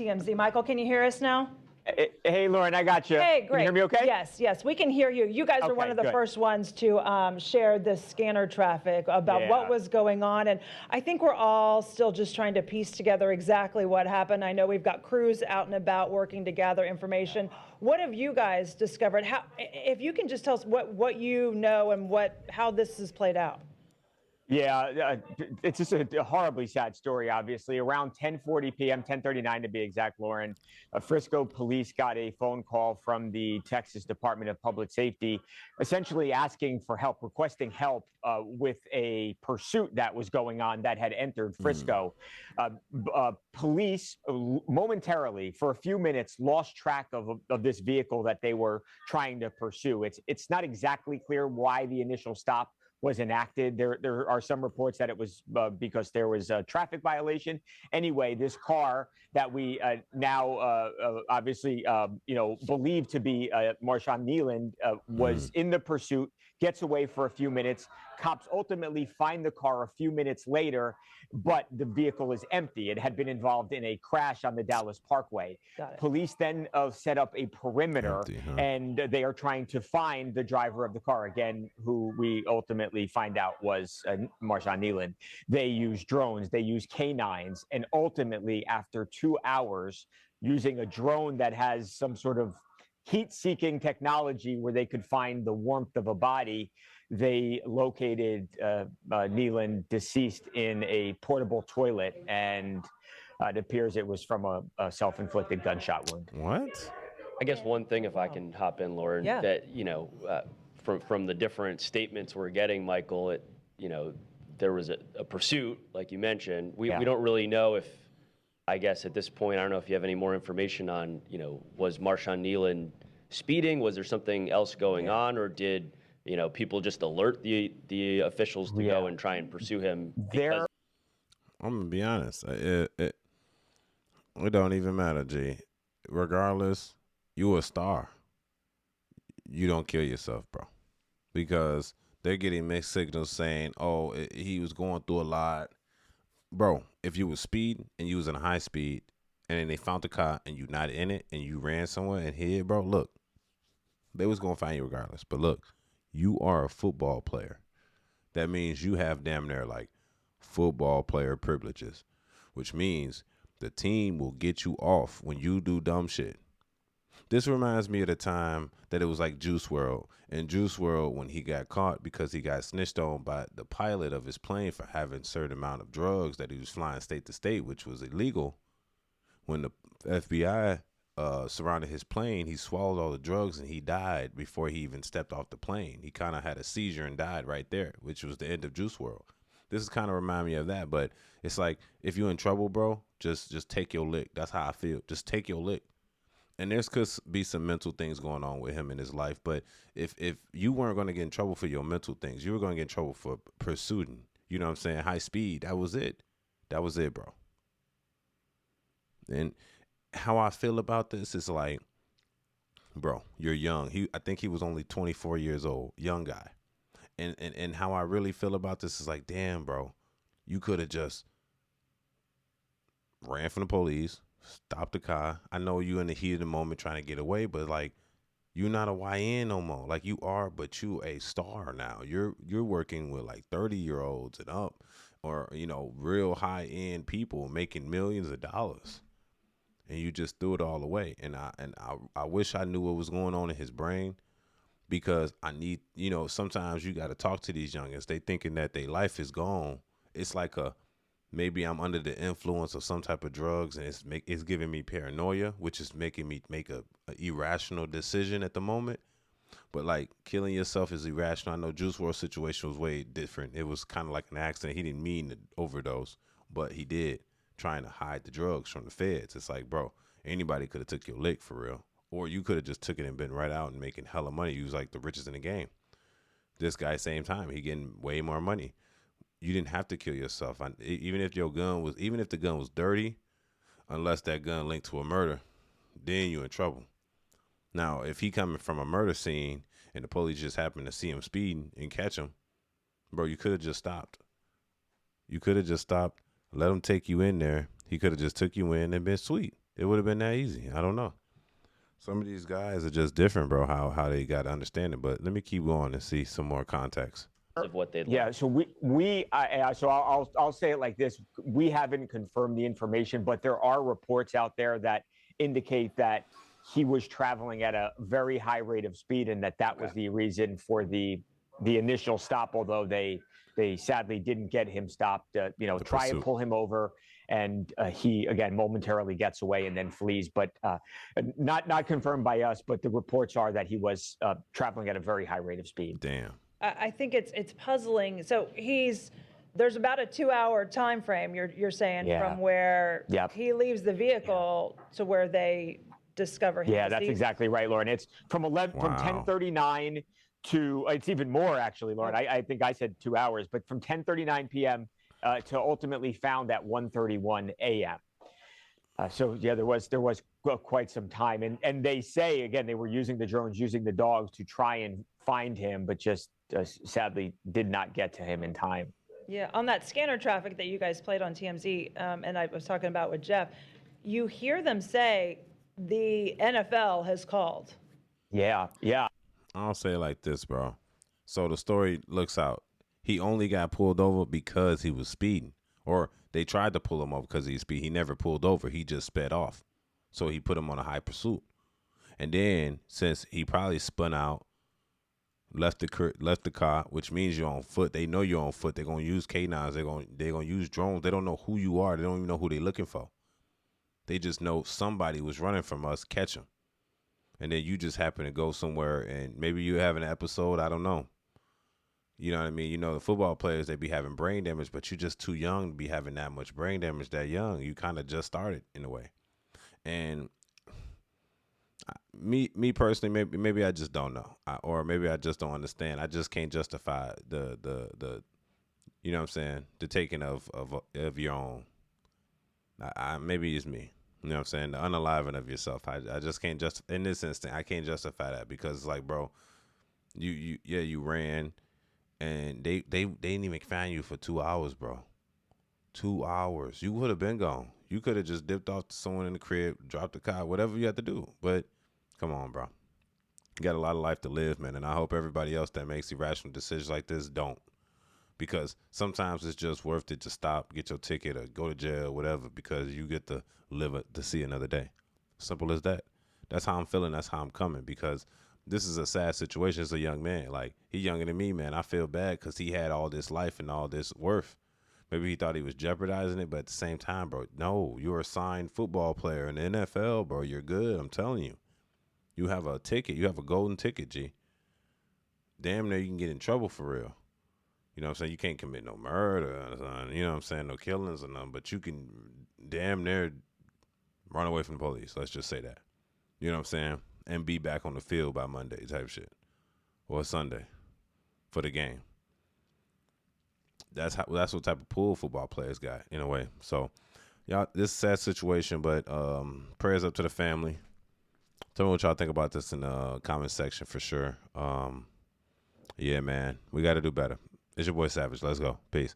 TMZ. Michael, can you hear us now? Hey, Lauren, I got you. Hey, great. Can you hear me okay? Yes, we can hear you. You guys are one of the first ones to share this scanner traffic about what was going on. And I think we're all still just trying to piece together exactly what happened. I know we've got crews out and about working to gather information. What have you guys discovered? If you can just tell us what you know and how this has played out. Yeah, it's just a horribly sad story, obviously. Around 10:40 p.m., 10:39 to be exact, Lauren, Frisco police got a phone call from the Texas Department of Public Safety, essentially asking for help, requesting help with a pursuit that was going on that had entered Frisco. Police momentarily, for a few minutes, lost track of this vehicle that they were trying to pursue. It's not exactly clear why the initial stop was enacted. There are some reports that it was because there was a traffic violation. Anyway, this car that we now obviously believe to be Marshawn Kneeland was in the pursuit, gets away for a few minutes. Cops ultimately find the car a few minutes later, but the vehicle is empty. It had been involved in a crash on the Dallas Parkway. Police then set up a perimeter, and they are trying to find the driver of the car, again, who we ultimately find out was Marshawn Kneeland. They use drones, they use canines, and ultimately, after 2 hours, using a drone that has some sort of heat-seeking technology where they could find the warmth of a body, they located Kneeland deceased in a portable toilet, and it appears it was from a self-inflicted gunshot wound. What? I guess one thing, if I can hop in, Lauren, that from the different statements we're getting, Michael, there was a pursuit, like you mentioned. We don't really know if, I guess at this point, I don't know if you have any more information on, was Marshawn Kneeland speeding? Was there something else going on, or did people just alert the officials to go and try and pursue him? I'm gonna be honest. It don't even matter, G. Regardless, you a star. You don't kill yourself, bro, because they're getting mixed signals saying, "Oh, he was going through a lot." Bro, if you was speeding and you was in a high speed, and then they found the car and you not in it and you ran somewhere and hid, bro, look, they was gonna find you regardless. But look, you are a football player. That means you have damn near like football player privileges, which means the team will get you off when you do dumb shit. This reminds me of the time that it was like Juice WRLD. And Juice WRLD, when he got caught because he got snitched on by the pilot of his plane for having a certain amount of drugs that he was flying state to state, which was illegal. When the FBI surrounded his plane, he swallowed all the drugs and he died before he even stepped off the plane. He kind of had a seizure and died right there, which was the end of Juice WRLD. This is kind of remind me of that, but it's like, if you're in trouble, bro, just take your lick. That's how I feel. Just take your lick. And there's could be some mental things going on with him in his life, but if you weren't going to get in trouble for your mental things, you were going to get in trouble for pursuing, you know what I'm saying, high speed. That was it. That was it, bro. And how I feel about this is like, bro, you're young. I think he was only 24 years old, young guy. And how I really feel about this is like, damn, bro, you could have just ran from the police, stopped the car. I know you in the heat of the moment trying to get away, but like, you're not a YN no more. Like, you are, but you a star now. You're working with like 30-year-olds and up, or real high end people making millions of dollars, and you just threw it all away. And I wish I knew what was going on in his brain, because I need, sometimes you got to talk to these youngins. They thinking that their life is gone. It's like maybe I'm under the influence of some type of drugs, and it's giving me paranoia, which is making me make a irrational decision at the moment. But like, killing yourself is irrational. I know Juice WRLD's situation was way different. It was kind of like an accident. He didn't mean to overdose, but he did, trying to hide the drugs from the feds. It's like, bro, anybody could have took your lick for real. Or you could have just took it and been right out and making hella money. You was like the richest in the game. This guy, same time, he getting way more money. You didn't have to kill yourself. Even if the gun was dirty, unless that gun linked to a murder, then you in trouble. Now, if he coming from a murder scene and the police just happen to see him speeding and catch him, bro, you could have just stopped. You could have just stopped, let him take you in there. He could have just took you in and been sweet. it would have been that easy. I don't know. Some of these guys are just different, bro, how they got to understand it. But let me keep going and see some more context. Of what they'd yeah, so I'll say it like this. We haven't confirmed the information, but there are reports out there that indicate that he was traveling at a very high rate of speed and that was the reason for the initial stop, although they sadly didn't get him stopped, try and pull him over. And he, again, momentarily gets away and then flees. But not confirmed by us, but the reports are that he was traveling at a very high rate of speed. Damn. I think it's puzzling. So there's about a 2-hour time frame, you're saying, from where he leaves the vehicle to where they discover him. Yeah, that's exactly right, Lauren. It's from 10:39 to, it's even more actually, Lauren. I think I said 2 hours, but from 10:39 p.m. To ultimately found at 1:31 a.m. So yeah, there was quite some time, and they say again they were using the drones, using the dogs to try and find him, but just sadly did not get to him in time. Yeah, on that scanner traffic that you guys played on TMZ, and I was talking about with Jeff, you hear them say the NFL has called. Yeah. I'll say it like this, bro. So the story looks out. He only got pulled over because he was speeding, or they tried to pull him over because he was speeding. He never pulled over. He just sped off. So he put him on a high pursuit. And then since he probably spun out, left the car, which means you're on foot. They know you're on foot. They're gonna use K9s. They're gonna use drones. They don't know who you are. They don't even know who they're looking for. They just know somebody was running from us. Catch him. And then you just happen to go somewhere, and maybe you have an episode. I don't know. You know what I mean? You know, the football players, they be having brain damage, but you're just too young to be having that much brain damage that young. You kind of just started in a way. And me personally, maybe I just don't know, or maybe I just don't understand. I just can't justify the you know what I'm saying, the taking of your own. Maybe it's me. You know what I'm saying? The unaliving of yourself. I just can't in this instant, I can't justify that, because it's like, bro, you ran. And they didn't even find you for 2 hours, bro. 2 hours. You would have been gone. You could have just dipped off to someone in the crib, dropped the car, whatever you had to do. But come on, bro. You got a lot of life to live, man. And I hope everybody else that makes irrational decisions like this don't. Because sometimes it's just worth it to stop, get your ticket, or go to jail, whatever, because you get to live to see another day. Simple as that. That's how I'm feeling. That's how I'm coming, because this is a sad situation. It's a young man. Like, he's younger than me, man. I feel bad because he had all this life and all this worth. Maybe he thought he was jeopardizing it, but at the same time, bro, no, you're a signed football player in the NFL, bro. You're good. I'm telling you. You have a ticket. You have a golden ticket, G. Damn near you can get in trouble for real. You know what I'm saying? You can't commit no murder, you know what I'm saying? No killings or nothing, but you can damn near run away from the police. Let's just say that. You know what I'm saying? And be back on the field by Monday type shit, or Sunday for the game. That's what type of pool football players got, in a way. So, y'all, this is a sad situation, but prayers up to the family. Tell me what y'all think about this in the comment section for sure. Yeah, man, we got to do better. It's your boy Savage. Let's go. Peace.